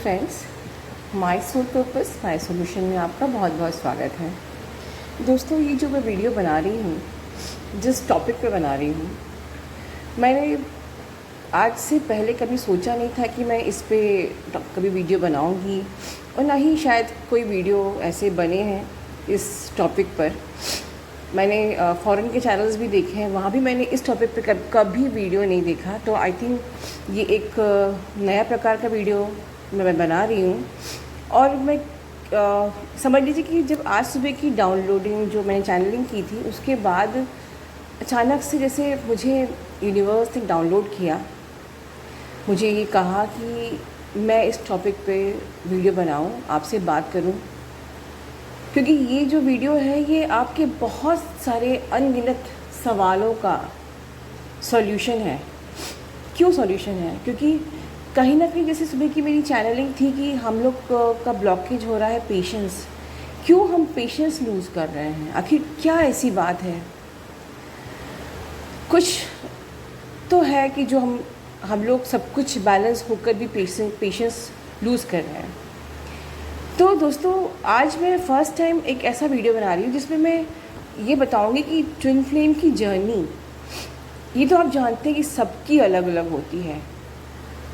Friends, my soul purpose my solution में आपका बहुत बहुत स्वागत है। दोस्तों, ये जो मैं वीडियो बना रही हूँ, जिस टॉपिक पे बना रही हूँ, मैंने आज से पहले कभी सोचा नहीं था कि मैं इस पे कभी वीडियो बनाऊँगी, और ना ही शायद कोई वीडियो ऐसे बने हैं इस टॉपिक पर। मैंने फ़ॉरेन के चैनल्स भी देखे हैं, वहाँ भी मैंने इस टॉपिक पे कभी वीडियो नहीं देखा। तो आई थिंक ये एक नया प्रकार का वीडियो मैं बना रही हूँ। और मैं समझ लीजिए कि जब आज सुबह की डाउनलोडिंग जो मैंने चैनलिंग की थी, उसके बाद अचानक से जैसे मुझे यूनिवर्स ने डाउनलोड किया, मुझे ये कहा कि मैं इस टॉपिक पे वीडियो बनाऊँ, आपसे बात करूँ, क्योंकि ये जो वीडियो है ये आपके बहुत सारे अनगिनत सवालों का सॉल्यूशन है। क्यों सॉल्यूशन है? क्योंकि कहीं ना कहीं जैसे सुबह की मेरी चैनलिंग थी कि हम लोग का ब्लॉकेज हो रहा है पेशेंस। क्यों हम पेशेंस लूज़ कर रहे हैं? आखिर क्या ऐसी बात है? कुछ तो है कि जो हम लोग सब कुछ बैलेंस होकर भी पेशेंस लूज़ कर रहे हैं। तो दोस्तों, आज मैं फ़र्स्ट टाइम एक ऐसा वीडियो बना रही हूँ जिसमें मैं ये बताऊँगी कि ट्विन फ्लेम की जर्नी, ये तो आप जानते हैं कि सबकी अलग अलग होती है,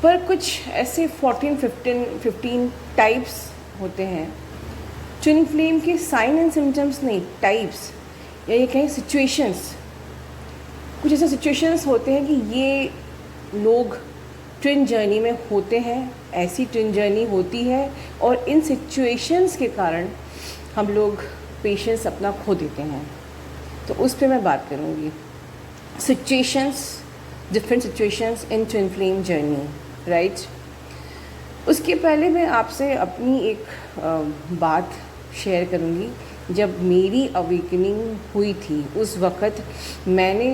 पर कुछ ऐसे 15 टाइप्स होते हैं। ट्विन फ्लेम के साइन एंड सिम्टम्स नहीं, टाइप्स, या ये कहें सिचुएशंस। कुछ ऐसे सिचुएशंस होते हैं कि ये लोग ट्विन जर्नी में होते हैं, ऐसी ट्विन जर्नी होती है, और इन सिचुएशंस के कारण हम लोग पेशेंस अपना खो देते हैं। तो उस पर मैं बात करूँगी। Situations, different situations in twin flame journey, right. उसके पहले मैं आपसे अपनी एक बात शेयर करूँगी। जब मेरी अवेकनिंग हुई थी, उस वक़्त मैंने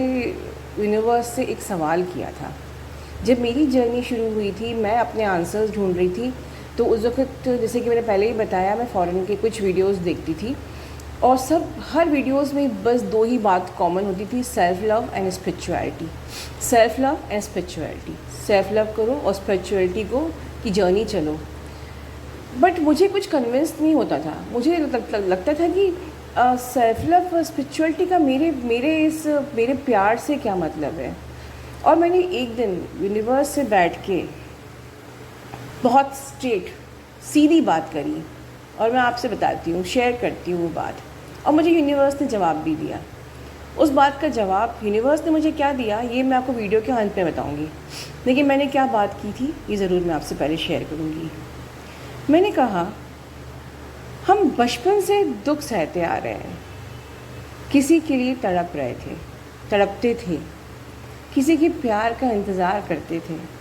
यूनिवर्स से एक सवाल किया था। जब मेरी जर्नी शुरू हुई थी, मैं अपने आंसर्स ढूंढ रही थी। तो उस वक्त जैसे कि मैंने पहले ही बताया, मैं फ़ॉरेन के कुछ वीडियोस देखती थी, और हर वीडियोस में बस दो ही बात कॉमन होती थी: self love and spirituality. Self love and spirituality, self love करो और स्पिरिचुअलिटी को की जर्नी चलो। बट मुझे कुछ कन्विंस नहीं होता था। मुझे लगता था कि सेल्फ लव और स्पिरिचुअलिटी का मेरे प्यार से क्या मतलब है। और मैंने एक दिन यूनिवर्स से बैठ के बहुत स्ट्रेट सीधी बात करी, और मैं आपसे बताती हूँ, शेयर करती हूँ वो बात। और मुझे यूनिवर्स ने जवाब भी दिया। उस बात का जवाब यूनिवर्स ने मुझे क्या दिया, ये मैं आपको वीडियो के अंत में बताऊँगी। लेकिन मैंने क्या बात की थी, ये ज़रूर मैं आपसे पहले शेयर करूँगी। मैंने कहा, हम बचपन से दुख सहते आ रहे हैं, किसी के लिए तड़पते थे, किसी के प्यार का इंतज़ार करते थे।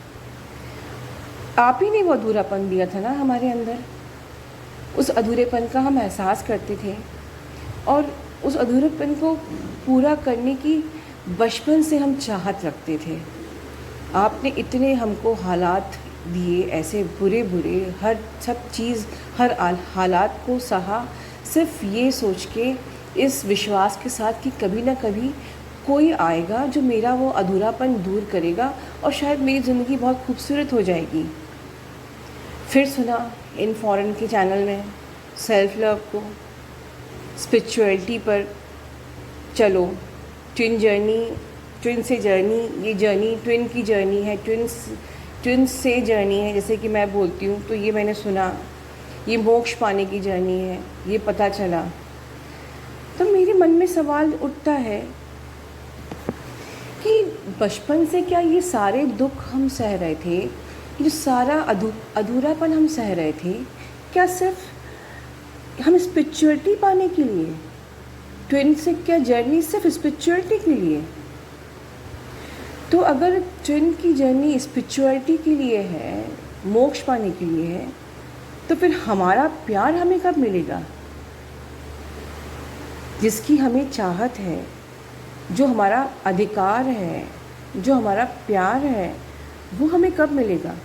आप ही ने वो अधूरापन दिया था ना हमारे अंदर। उस अधूरेपन का हम एहसास करते थे, और उस अधूरेपन को पूरा करने की बचपन से हम चाहत रखते थे। आपने इतने हमको हालात दिए, ऐसे बुरे हर हालात को सहा, सिर्फ ये सोच के, इस विश्वास के साथ कि कभी ना कभी कोई आएगा जो मेरा वो अधूरापन दूर करेगा, और शायद मेरी ज़िंदगी बहुत खूबसूरत हो जाएगी। फिर सुना इन फ़ॉरेन के चैनल में सेल्फ लव को, स्पिरिचुअलिटी पर चलो, ट्विन से जर्नी, ये जर्नी ट्विन की जर्नी है, ट्विन से जर्नी है, जैसे कि मैं बोलती हूँ। तो ये मैंने सुना, ये मोक्ष पाने की जर्नी है, ये पता चला। तो मेरे मन में सवाल उठता है कि बचपन से क्या ये सारे दुख हम सह रहे थे, ये सारा अधूरापन हम सह रहे थे, क्या सिर्फ हम स्पिरिचुअलिटी पाने के लिए? ट्विन से क्या जर्नी सिर्फ स्पिरिचुअलिटी के लिए? तो अगर ट्विन की जर्नी स्पिरिचुअलिटी के लिए है, मोक्ष पाने के लिए है, तो फिर हमारा प्यार हमें कब मिलेगा? जिसकी हमें चाहत है, जो हमारा अधिकार है, जो हमारा प्यार है, वो हमें कब मिलेगा?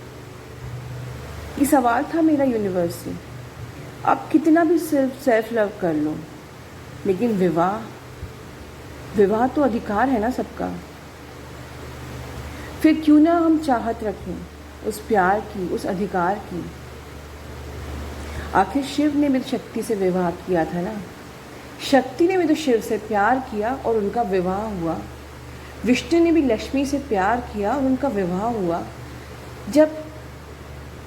ये सवाल था मेरा यूनिवर्स से। आप कितना भी सेल्फ लव कर लो, लेकिन विवाह तो अधिकार है ना सबका। फिर क्यों ना हम चाहत रखें उस प्यार की, उस अधिकार की। आखिर शिव ने भी तो शक्ति से विवाह किया था ना, शक्ति ने भी तो शिव से प्यार किया और उनका विवाह हुआ। विष्णु ने भी लक्ष्मी से प्यार किया और उनका विवाह हुआ। जब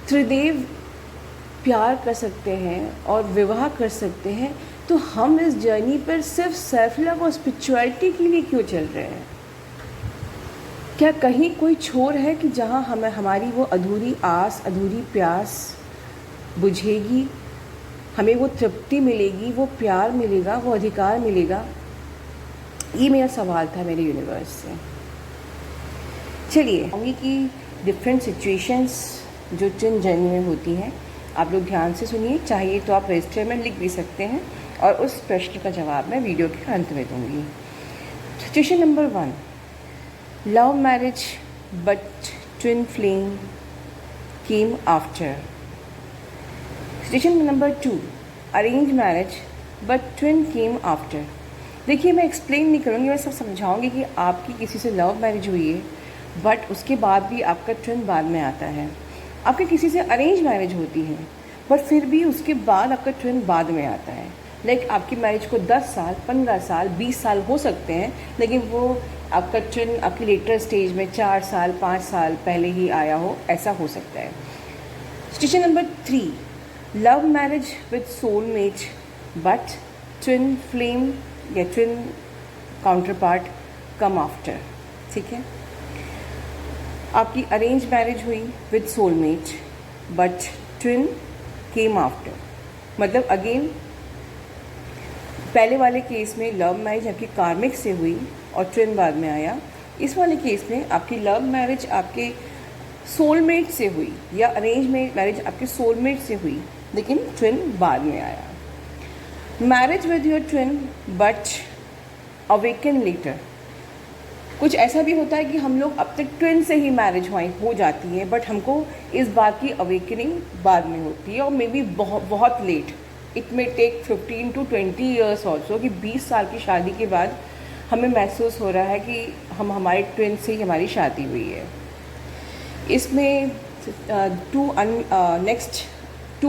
त्रिदेव प्यार कर सकते हैं और विवाह कर सकते हैं, तो हम इस जर्नी पर सिर्फ सेल्फ लव और स्पिरिचुअलिटी के लिए क्यों चल रहे हैं? क्या कहीं कोई छोर है कि जहाँ हमें हमारी वो अधूरी आस, अधूरी प्यास बुझेगी, हमें वो तृप्ति मिलेगी, वो प्यार मिलेगा, वो अधिकार मिलेगा? ये मेरा सवाल था मेरे यूनिवर्स से। चलिए, कहूँगी कि डिफरेंट सिचुएशंस जो ट्विन जर्नी में होती हैं, आप लोग ध्यान से सुनिए। चाहिए तो आप रजिस्टर में लिख भी सकते हैं और उस प्रश्न का जवाब मैं वीडियो के अंत में दूँगी। Situation number 1, love marriage but twin flame came after. Situation number 2, arrange marriage but twin came after. देखिए, मैं एक्सप्लेन नहीं करूँगी, मैं सब समझाऊँगी कि आपकी किसी से लव मैरिज हुई है बट उसके बाद भी आपका ट्विन बाद में आता है। आपके किसी से अरेंज मैरिज होती है बट फिर भी उसके बाद आपका ट्विन बाद में आता है। लाइक आपकी मैरिज को 10 साल, 15 साल, 20 साल हो सकते हैं, लेकिन वो आपका ट्विन आपकी लेटर स्टेज में 4 साल, 5 साल पहले ही आया हो, ऐसा हो सकता है। Situation number 3, love marriage with soulmate but twin flame या twin counterpart come after. ठीक है, आपकी अरेंज मैरिज हुई with soulmate but twin came after. मतलब अगेन, पहले वाले केस में लव मैरिज आपकी कार्मिक से हुई और ट्विन बाद में आया। इस वाले केस में आपकी लव मैरिज आपके सोलमेट से हुई या अरेंज मैरिज आपके सोलमेट से हुई, लेकिन ट्विन बाद में आया। Marriage with your twin but awaken later. कुछ ऐसा भी होता है कि हम लोग अब तक ट्विन से ही मैरिज हो जाती है, बट हमको इस बात की अवेकनिंग बाद में होती है और मे बी बहुत late. It may take 15 to 20 years also, कि 20 साल की शादी के बाद हमें महसूस हो रहा है कि हमारे ट्विन से ही हमारी शादी हुई है। इसमें टू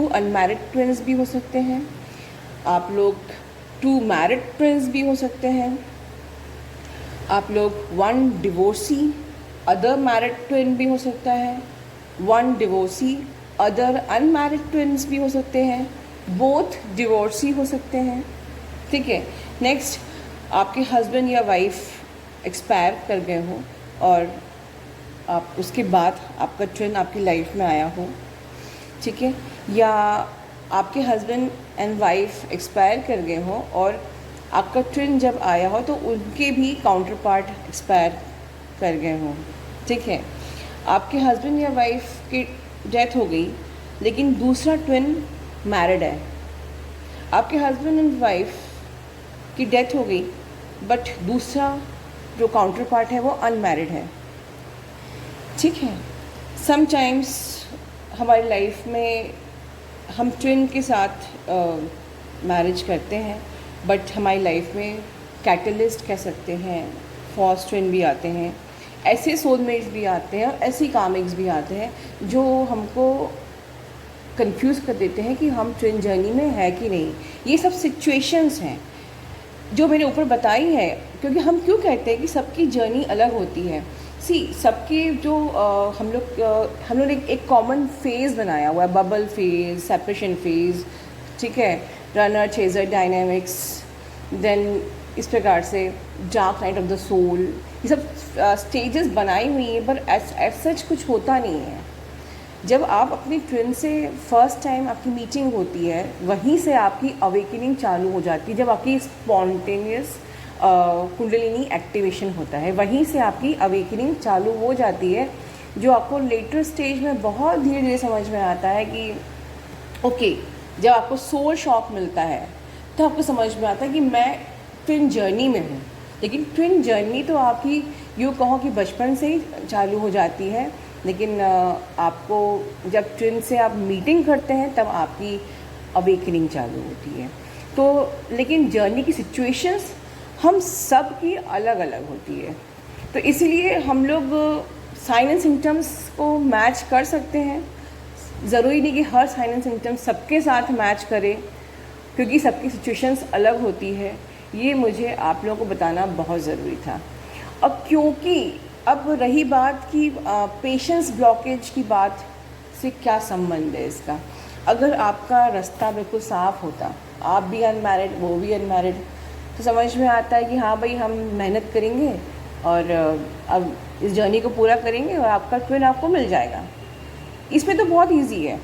अनमैरिड ट्विन्स भी हो सकते हैं, आप लोग 2 मैरिड ट्विन्स भी हो सकते हैं, आप लोग 1 डिवोर्सी अदर मैरिड ट्विन भी हो सकता है, 1 डिवोर्सी अदर अनमैरिड ट्विन्स भी हो सकते हैं, बोथ डिवोर्सी हो सकते हैं। ठीक है, नेक्स्ट, आपके हस्बैंड या वाइफ एक्सपायर कर गए हो और आप उसके बाद आपका ट्विन आपकी लाइफ में आया हो। ठीक है, या आपके हस्बैंड एंड वाइफ एक्सपायर कर गए हो और आपका ट्विन जब आया हो तो उनके भी काउंटर पार्ट एक्सपायर कर गए हों। ठीक है, आपके हस्बैंड या वाइफ की डेथ हो गई लेकिन दूसरा ट्विन मैरिड है। आपके हस्बैंड एंड वाइफ की डेथ हो गई बट दूसरा जो काउंटर पार्ट है वो अनमैरिड है। ठीक है, समटाइम्स हमारी लाइफ में हम ट्विन के साथ मैरिज करते हैं, बट हमारी लाइफ में कैटलिस्ट कह सकते हैं, फॉल्स ट्विन भी आते हैं, ऐसे सोलमेट्स भी आते हैं और ऐसी कामिक्स भी आते हैं जो हमको कंफ्यूज कर देते हैं कि हम ट्विन जर्नी में है कि नहीं। ये सब सिचुएशंस हैं जो मैंने ऊपर बताई है, क्योंकि हम क्यों कहते हैं कि सबकी जर्नी अलग होती है। सबके जो हम लोग ने एक कॉमन फेज़ बनाया हुआ है, बबल फेज़, सेपरेशन फेज़, ठीक है, रनर, चेजर, डायनामिक्स, देन इस प्रकार से dark night of the soul, ये सब स्टेजेस बनाई हुई हैं, पर एज सच कुछ होता नहीं है। जब आप अपनी ट्विन से फर्स्ट टाइम आपकी मीटिंग होती है, वहीं से आपकी अवेकनिंग चालू हो जाती है। जब आपकी स्पॉन्टेनियस कुंडलिनी एक्टिवेशन होता है, वहीं से आपकी अवेकनिंग चालू हो जाती है, जो आपको लेटर स्टेज में बहुत धीरे धीरे समझ में आता है कि ओके, जब आपको सोल शॉक मिलता है तो आपको समझ में आता है कि मैं ट्विन जर्नी में हूँ। लेकिन ट्विन जर्नी तो आपकी यूँ कहो कि बचपन से ही चालू हो जाती है, लेकिन आपको जब ट्विन से आप मीटिंग करते हैं तब आपकी अवेकनिंग चालू होती है। तो लेकिन जर्नी की सिचुएशंस हम सब की अलग अलग होती है, तो इसीलिए हम लोग साइन एंड सिम्टम्स को मैच कर सकते हैं, ज़रूरी नहीं कि हर साइन एंड सिम्टम्स सबके साथ मैच करे, क्योंकि सबकी सिचुएशंस अलग होती है। ये मुझे आप लोगों को बताना बहुत ज़रूरी था। अब क्योंकि अब रही बात कि पेशेंस ब्लॉकेज की बात से क्या संबंध है इसका। अगर आपका रास्ता बिल्कुल साफ़ होता, आप भी अनमैरिड वो भी अनमैरिड, तो समझ में आता है कि हाँ भाई हम मेहनत करेंगे और अब इस जर्नी को पूरा करेंगे और आपका ट्विन आपको मिल जाएगा। इसमें तो बहुत इजी है।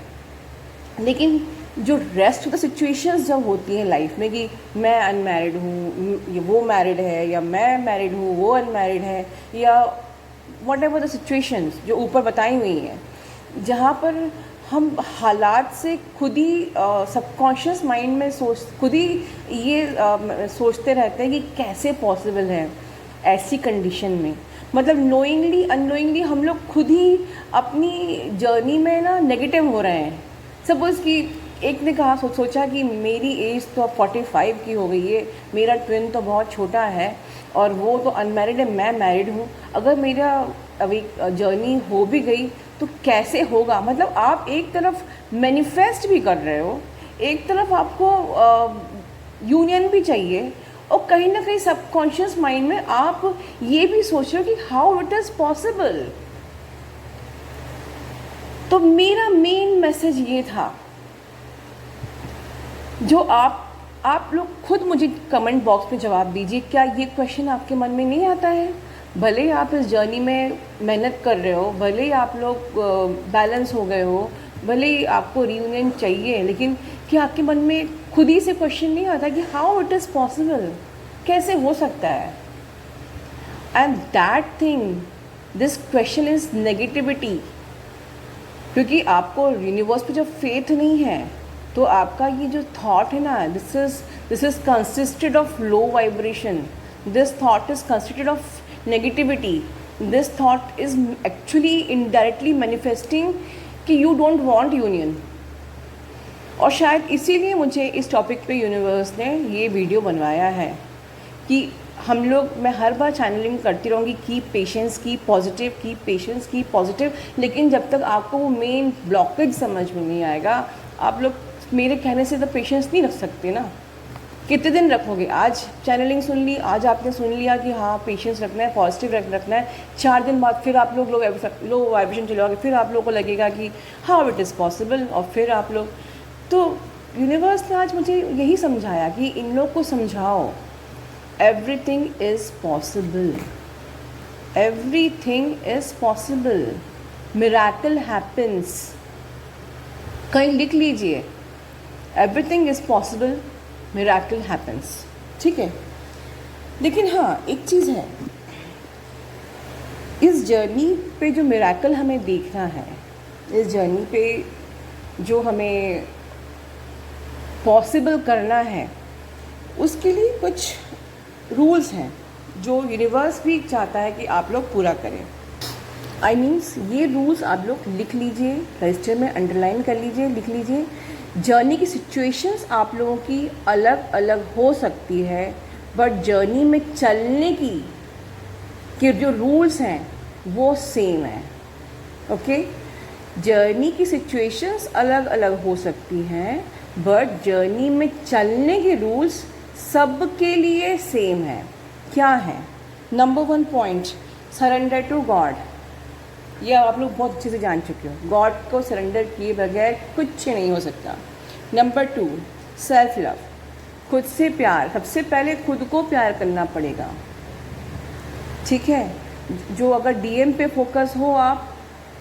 लेकिन जो रेस्ट ऑफ द सिचुएशंस जब होती हैं लाइफ में कि मैं अनमैरिड हूँ, वो मैरिड है, या मैं मैरिड हूँ वो अनमैरिड है, या वॉट एवर द सिचुएशंस जो ऊपर बताई हुई हैं, जहाँ पर हम हालात से खुद ही सबकॉन्शियस माइंड में खुद ही ये सोचते रहते हैं कि कैसे पॉसिबल है ऐसी कंडीशन में। मतलब नोइंगली अननोइंगली हम लोग खुद ही अपनी जर्नी में ना नेगेटिव हो रहे हैं। सपोज़ कि एक ने कहा सोचा कि मेरी एज तो अब 45 की हो गई है, मेरा ट्विन तो बहुत छोटा है और वो तो अनमैरिड है, मैं मैरिड हूँ, अगर मेरा अभी जर्नी हो भी गई तो कैसे होगा। मतलब आप एक तरफ मैनिफेस्ट भी कर रहे हो, एक तरफ आपको यूनियन भी चाहिए, और कहीं ना कहीं सबकॉन्शियस माइंड में आप ये भी सोच रहे हो कि हाउ इट इज़ पॉसिबल। तो मेरा मेन मैसेज ये था, जो आप लोग खुद मुझे कमेंट बॉक्स में जवाब दीजिए, क्या ये क्वेश्चन आपके मन में नहीं आता है? भले ही आप इस जर्नी में मेहनत कर रहे हो, भले ही आप लोग बैलेंस हो गए हो, भले ही आपको रियूनियन चाहिए, लेकिन क्या आपके मन में खुद ही से क्वेश्चन नहीं आता कि हाउ इट इज़ पॉसिबल, कैसे हो सकता है? And that thing, this question is negativity. क्योंकि आपको यूनिवर्स पे जब फेथ नहीं है तो आपका ये जो थॉट है ना, this is consisted of low vibration, this thought is consisted of negativity, this thought is actually indirectly manifesting कि you don't want union। और शायद इसीलिए मुझे इस टॉपिक पे यूनिवर्स ने ये वीडियो बनवाया है कि हम लोग, मैं हर बार चैनलिंग करती रहूँगी keep patience, keep positive, keep patience, keep positive, लेकिन जब तक आपको वो मेन ब्लॉकेज समझ में नहीं आएगा, आप लोग मेरे कहने से तो पेशेंस नहीं रख सकते ना। कितने दिन रखोगे? आज चैनलिंग सुन ली, आज आपने सुन लिया कि हाँ पेशेंस रखना है, पॉजिटिव रखना है, 4 दिन बाद फिर आप लोग लो वाइब्रेशन चलाओगे, फिर आप लोगों को लगेगा कि हाउ इट इज़ पॉसिबल, और फिर आप लोग, तो यूनिवर्स ने आज मुझे यही समझाया कि इन लोग को समझाओ, everything is possible, everything is possible, miracle happens. कहीं लिख लीजिए, everything is possible, miracle happens. ठीक है, लेकिन हाँ एक चीज़ है, इस जर्नी पे जो मिरेकल हमें देखना है, इस जर्नी पे जो हमें पॉसिबल करना है, उसके लिए कुछ रूल्स हैं जो यूनिवर्स भी चाहता है कि आप लोग पूरा करें। आई मीन्स ये रूल्स आप लोग लिख लीजिए, रजिस्टर में अंडरलाइन कर लीजिए, लिख लीजिए। जर्नी की सिचुएशंस आप लोगों की अलग अलग हो सकती है, बट जर्नी में चलने की जो रूल्स हैं वो सेम है। ओके, जर्नी की सिचुएशंस अलग अलग हो सकती हैं, बट जर्नी में चलने के रूल्स सबके लिए सेम है। क्या है? Number 1 point, surrender to God. यह आप लोग बहुत अच्छे से जान चुके हो, गॉड को सरेंडर किए बगैर कुछ नहीं हो सकता। नंबर 2, सेल्फ लव, खुद से प्यार। सबसे पहले खुद को प्यार करना पड़ेगा। ठीक है, जो अगर डीएम पे फोकस हो, आप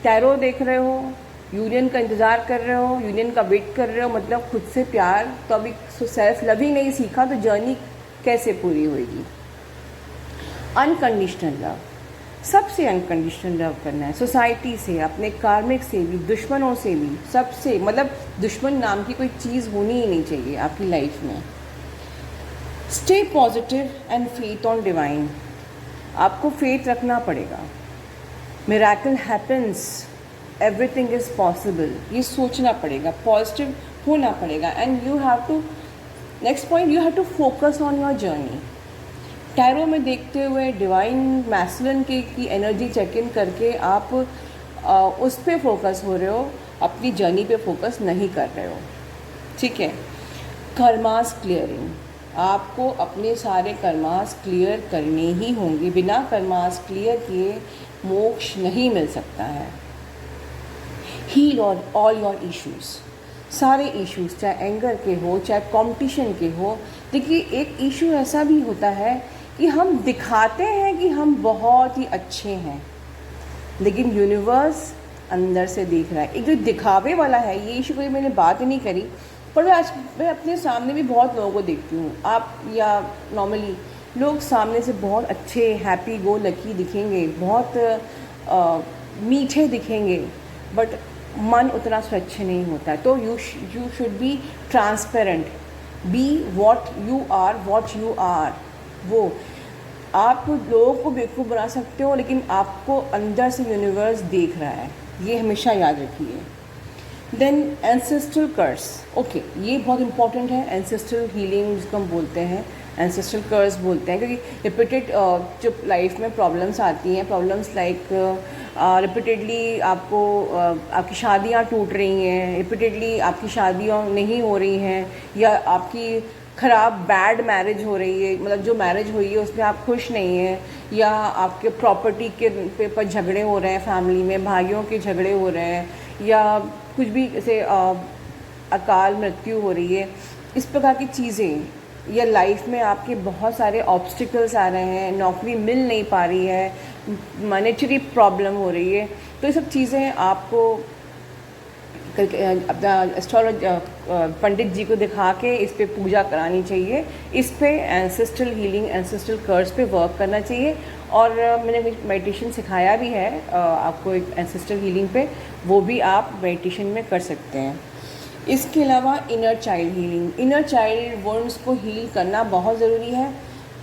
टैरो देख रहे हो, यूनियन का इंतज़ार कर रहे हो, यूनियन का वेट कर रहे हो, मतलब खुद से प्यार, तो अभी सेल्फ लव ही नहीं सीखा तो जर्नी कैसे पूरी होगी। अनकंडीशनल लव, सबसे अनकंडीशनल लव करना है, सोसाइटी से, अपने कार्मिक से भी, दुश्मनों से भी, सबसे। मतलब दुश्मन नाम की कोई चीज़ होनी ही नहीं चाहिए आपकी लाइफ में। Stay positive and faith on divine, आपको फेथ रखना पड़ेगा। Miracle happens, everything is possible, ये सोचना पड़ेगा, पॉजिटिव होना पड़ेगा। And you have to, next point, you have to focus on your journey. Tarot में देखते हुए डिवाइन मैस्कुलिन की एनर्जी चेक इन करके आप उस पर फोकस हो रहे हो, अपनी जर्नी पे फोकस नहीं कर रहे हो। ठीक है। कर्मास क्लियरिंग, आपको अपने सारे कर्मास क्लियर करने ही होंगे। बिना कर्मास क्लियर किए मोक्ष नहीं मिल सकता है। हील ऑल योर इश्यूज़, सारे इश्यूज़, चाहे एंगर के हो चाहे कंपटीशन के हो। देखिए, एक इशू ऐसा भी होता है कि हम दिखाते हैं कि हम बहुत ही अच्छे हैं, लेकिन यूनिवर्स अंदर से देख रहा है। एक जो दिखावे वाला है, ये इशू कोई मैंने बात ही नहीं करी, पर मैं अपने सामने भी बहुत लोगों को देखती हूँ। आप या नॉर्मली लोग सामने से बहुत अच्छे, हैप्पी गो लकी दिखेंगे, बहुत मीठे दिखेंगे, बट मन उतना स्वच्छ नहीं होता है। तो you should be transparent, be what you are. वो आप लोगों को बेवकूफ़ बना सकते हो, लेकिन आपको अंदर से यूनिवर्स देख रहा है, ये हमेशा याद रखिए। देन एंसेस्ट्रल कर्स, ओके, ये बहुत इंपॉर्टेंट है। एंसेस्ट्रल हीलिंग जिसको हम बोलते हैं, एंसेस्ट्रल कर्स बोलते हैं, क्योंकि रिपीटेड जो लाइफ में प्रॉब्लम्स आती हैं, प्रॉब्लम्स लाइक रिपीटेडली आपको आपकी शादियां टूट रही हैं, रिपीटेडली आपकी शादियां नहीं हो रही हैं, या आपकी ख़राब बैड मैरिज हो रही है, मतलब जो मैरिज हुई है उसमें आप खुश नहीं हैं, या आपके प्रॉपर्टी के पर झगड़े हो रहे हैं, फैमिली में भाइयों के झगड़े हो रहे हैं, या कुछ भी जैसे अकाल मृत्यु हो रही है, इस प्रकार की चीज़ें, या लाइफ में आपके बहुत सारे ऑब्स्टिकल्स आ रहे हैं, नौकरी मिल नहीं पा रही है, मॉनेटरी प्रॉब्लम हो रही है, तो ये सब चीज़ें आपको अपना एस्ट्रोलॉजी पंडित जी को दिखा के इस पे पूजा करानी चाहिए। इस पे एंसेस्ट्रल हीलिंग, एंसेस्ट्रल कर्स पे वर्क करना चाहिए। और मैंने मेडिटेशन सिखाया भी है आपको एक एंसेस्ट्रल हीलिंग पे, वो भी आप मेडिटेशन में कर सकते हैं। इसके अलावा inner child healing, inner child wounds को हील करना बहुत ज़रूरी है।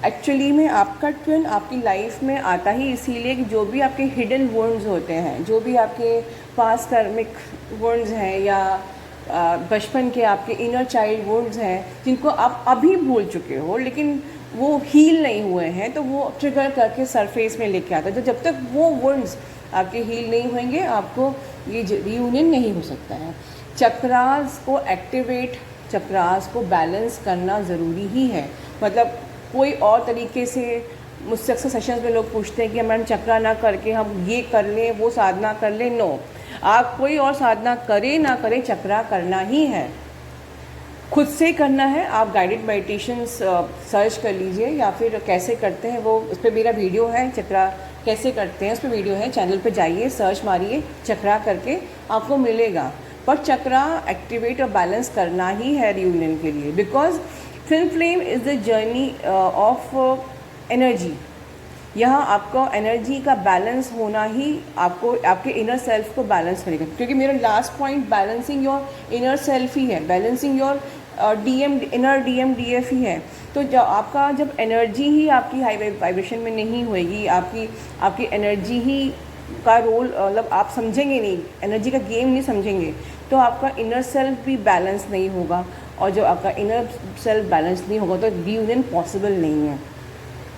एक्चुअली में आपका ट्विन आपकी लाइफ में आता ही इसीलिए कि जो भी आपके हिडन वुंड्स होते हैं, जो भी आपके पास कर्मिक वुंड्स हैं, या बचपन के आपके इनर चाइल्ड वुंड्स हैं, जिनको आप अभी भूल चुके हो लेकिन वो हील नहीं हुए हैं, तो वो ट्रिगर करके सरफेस में लेके आता है। तो जब तक वो वुंड्स आपके हील नहीं होंगे, आपको ये रियूनियन नहीं हो सकता है। चक्रास को एक्टिवेट, चक्रास को बैलेंस करना ज़रूरी ही है। मतलब कोई और तरीके से, मुझसे अक्सर सेशंस में लोग पूछते हैं कि मैडम चक्रा ना करके हम ये कर लें, वो साधना कर लें। नो, आप कोई और साधना करें ना करें, चक्रा करना ही है, खुद से करना है। आप गाइडेड मेडिटेशंस सर्च कर लीजिए, या फिर कैसे करते हैं वो, उस पर मेरा वीडियो है, चक्रा कैसे करते हैं उस पर वीडियो है, चैनल पे जाइए, सर्च मारिए चक्रा करके, आपको मिलेगा। पर चक्रा एक्टिवेट और बैलेंस करना ही है रियूनियन के लिए, because twin flame is the journey of energy. यहाँ आपको एनर्जी का बैलेंस होना ही आपको आपके इनर सेल्फ को बैलेंस करेगा, क्योंकि मेरा last point balancing your inner self ही है, बैलेंसिंग योर इनर DMDF ही है। तो जब एनर्जी ही आपकी हाई वाइब्रेशन में नहीं होएगी, आपकी एनर्जी ही का रोल मतलब आप समझेंगे नहीं, एनर्जी का गेम नहीं समझेंगे, तो आपका इनर सेल्फ भी बैलेंस नहीं होगा, और जो आपका इनर सेल्फ बैलेंस नहीं होगा तो रियूनियन पॉसिबल नहीं है।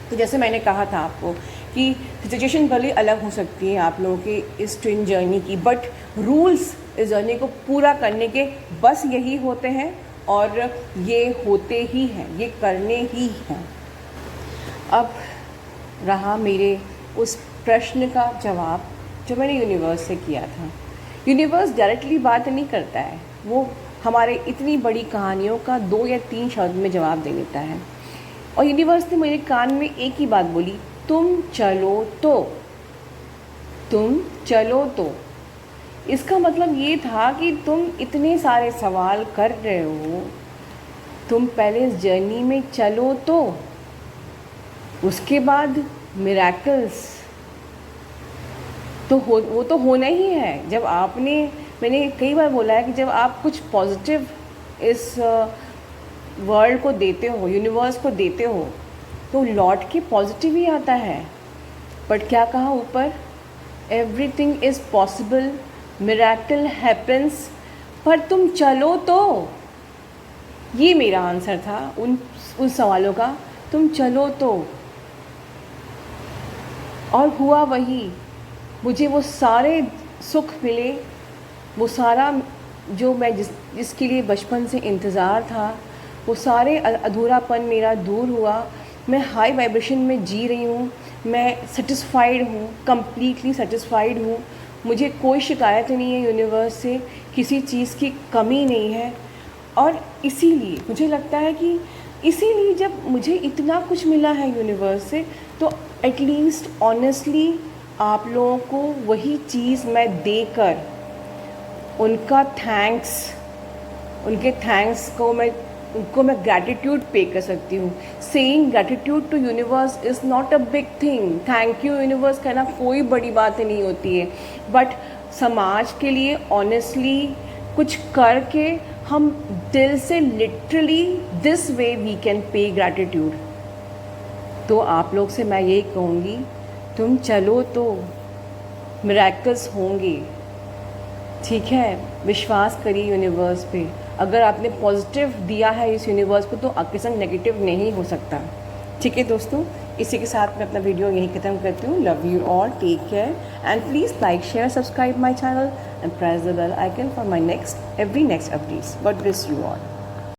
तो जैसे मैंने कहा था आपको कि सिचुएशन भले अलग हो सकती है आप लोगों की इस ट्विन जर्नी की, बट रूल्स इस जर्नी को पूरा करने के बस यही होते हैं, और ये होते ही हैं, ये करने ही हैं। अब रहा मेरे उस प्रश्न का जवाब जो मैंने यूनिवर्स से किया था। यूनिवर्स डायरेक्टली बात नहीं करता है, वो हमारे इतनी बड़ी कहानियों का 2 या 3 शब्द में जवाब दे देता है। और यूनिवर्स ने मेरे कान में एक ही बात बोली, तुम चलो तो, तुम चलो तो। इसका मतलब ये था कि तुम इतने सारे सवाल कर रहे हो, तुम पहले इस जर्नी में चलो तो, उसके बाद मिरेकल्स तो वो तो होना ही है। जब मैंने कई बार बोला है कि जब आप कुछ पॉजिटिव इस वर्ल्ड को देते हो, यूनिवर्स को देते हो, तो लौट के पॉजिटिव ही आता है। बट क्या कहा ऊपर, everything is possible, miracle happens, पर तुम चलो तो। ये मेरा आंसर था उन सवालों का, तुम चलो तो। और हुआ वही, मुझे वो सारे सुख मिले वो सारा जो मैं जिसके लिए बचपन से इंतज़ार था, वो सारे अधूरापन मेरा दूर हुआ। मैं हाई वाइब्रेशन में जी रही हूँ, मैं सेटिस्फाइड हूँ, कम्प्लीटली सेटिस्फाइड हूँ। मुझे कोई शिकायत नहीं है यूनिवर्स से, किसी चीज़ की कमी नहीं है। और इसीलिए मुझे लगता है कि इसीलिए जब मुझे इतना कुछ मिला है यूनिवर्स से, तो एटलीस्ट ऑनेस्टली आप लोगों को वही चीज़ मैं देकर उनका उनके थैंक्स को मैं ग्रैटिट्यूड पे कर सकती हूँ। Saying gratitude to universe is not a big thing. Thank you universe कहना कोई बड़ी बात नहीं होती है, बट समाज के लिए ऑनेस्टली कुछ करके हम दिल से literally this way we can pay gratitude. तो आप लोग से मैं यही कहूँगी, तुम चलो तो मिरेकल्स होंगे, ठीक है। विश्वास करिए यूनिवर्स पे। अगर आपने पॉजिटिव दिया है इस यूनिवर्स को, तो आपके संग नेगेटिव नहीं हो सकता, ठीक है दोस्तों। इसी के साथ मैं अपना वीडियो यहीं ख़त्म करती हूँ। Love you all, take care and please like, share, subscribe my channel and press the bell icon for my next updates. God bless you all.